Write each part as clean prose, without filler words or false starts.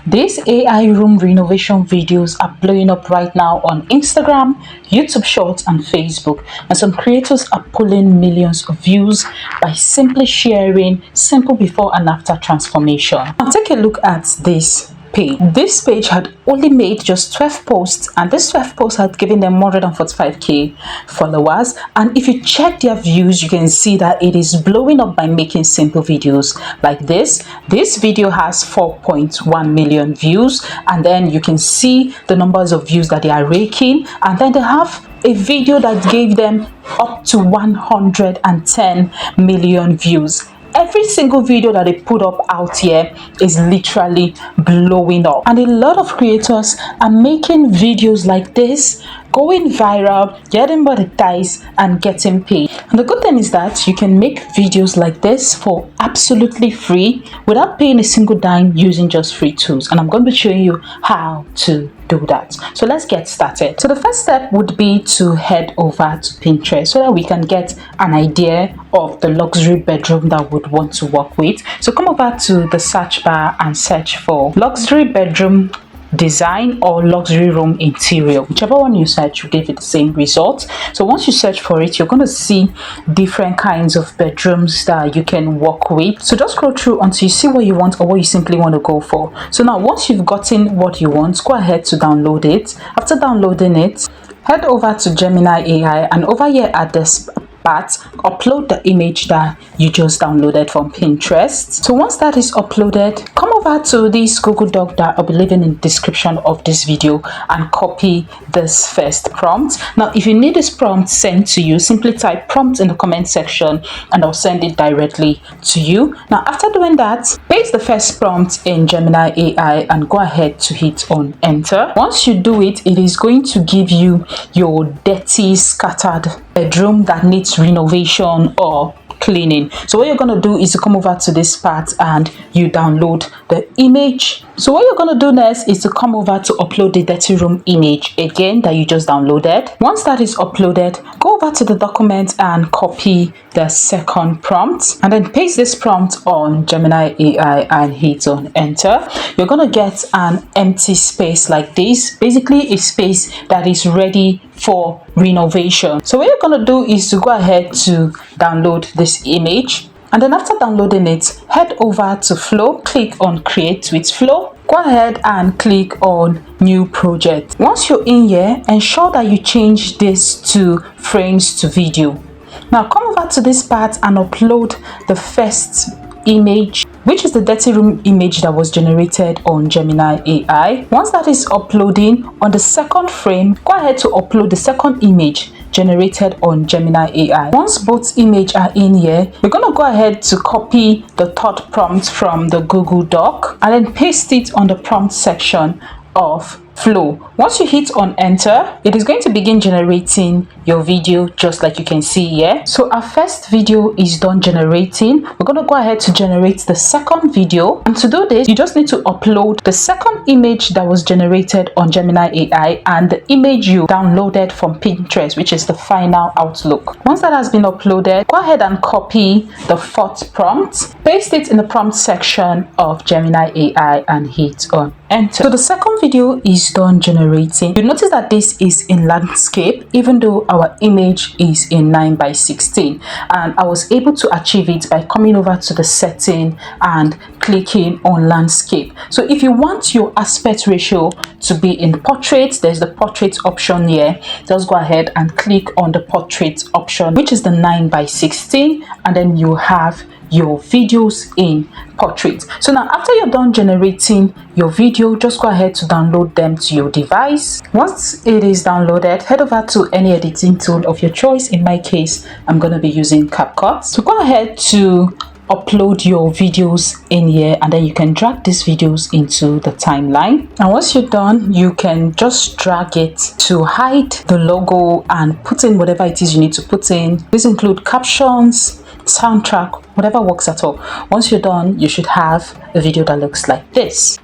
These AI room renovation videos are blowing up right now on Instagram, YouTube Shorts, and Facebook, and some creators are pulling millions of views by simply sharing simple before and after transformation. Now take a look at this page. This page had only made just 12 posts, and this 12 posts had given them 145k followers. And if you check their views, you can see that it is blowing up by making simple videos like this. This video has 4.1 million views, and then you can see the numbers of views that they are raking, and then they have a video that gave them up to 110 million views. Every single video that they put up out here is literally blowing up, and a lot of creators are making videos like this, going viral, getting monetized, and getting paid. And the good thing is that you can make videos like this for absolutely free without paying a single dime using just free tools, and I'm going to be showing you how to do that. So let's get started. So the first step would be to head over to Pinterest so that we can get an idea of the luxury bedroom that we would want to work with. So come over to the search bar and search for luxury bedroom design or luxury room interior. Whichever one you search will give you the same result. So once you search for it, you're going to see different kinds of bedrooms that you can work with. So just scroll through until you see what you want or what you simply want to go for. So now once you've gotten what you want, go ahead to download it. After downloading it, head over to Gemini AI, and over here at this part, upload the image that you just downloaded from Pinterest. So once that is uploaded, come over to this Google Doc that I'll be leaving in the description of this video and copy this first prompt. Now if you need this prompt sent to you, simply type prompt in the comment section and I'll send it directly to you. Now after doing that, paste the first prompt in Gemini AI and go ahead to hit on enter. Once you do it, it is going to give you your dirty, scattered bedroom that needs renovation or cleaning. So what you're going to do is to come over to this part and you download the image. So what you're going to do next is to come over to upload the dirty room image again that you just downloaded. Once that is uploaded, go over to the document and copy the second prompt and then paste this prompt on Gemini AI and hit on enter. You're going to get an empty space like this, basically a space that is ready for renovation. So what you're going to do is to go ahead to download this image, and then after downloading it, head over to Flow, click on Create with Flow, go ahead and click on New Project. Once you're in here, ensure that you change this to frames to video. Now come over to this part and upload the first image, which is the dirty room image that was generated on Gemini AI. Once that is uploading, on the second frame, go ahead to upload the second image generated on Gemini AI. Once both images are in here, you're going to go ahead to copy the third prompt from the Google Doc and then paste it on the prompt section of Flow. Once you hit on enter, it is going to begin generating your video just like you can see here. So our first video is done generating. We're going to go ahead to generate the second video, and to do this you just need to upload the second image that was generated on Gemini AI and the image you downloaded from Pinterest, which is the final outlook. Once that has been uploaded, go ahead and copy the fourth prompt, paste it in the prompt section of Gemini AI and hit on enter. So the second video is done generating. You notice that this is in landscape even though our image is in 9:16, and I was able to achieve it by coming over to the setting and clicking on landscape. So if you want your aspect ratio to be in portrait, there's the portrait option here. Just go ahead and click on the portrait option, which is the 9:16, and then you have your videos in portrait. So now after you're done generating your video, just go ahead to download them to your device. Once it is downloaded, head over to any editing tool of your choice. In my case, I'm going to be using CapCut. So go ahead to upload your videos in here, and then you can drag these videos into the timeline. And once you're done, you can just drag it to hide the logo and put in whatever it is you need to put in. These include captions, soundtrack, whatever works at all. Once you're done, you should have a video that looks like this.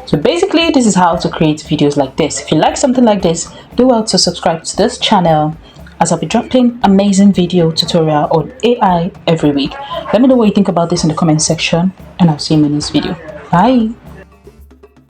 So basically, this is how to create videos like this. If you like something like this, do well to subscribe to this channel, as I'll be dropping amazing video tutorial on AI every week. Let me know what you think about this in the comment section, and I'll see you in my next video. Bye.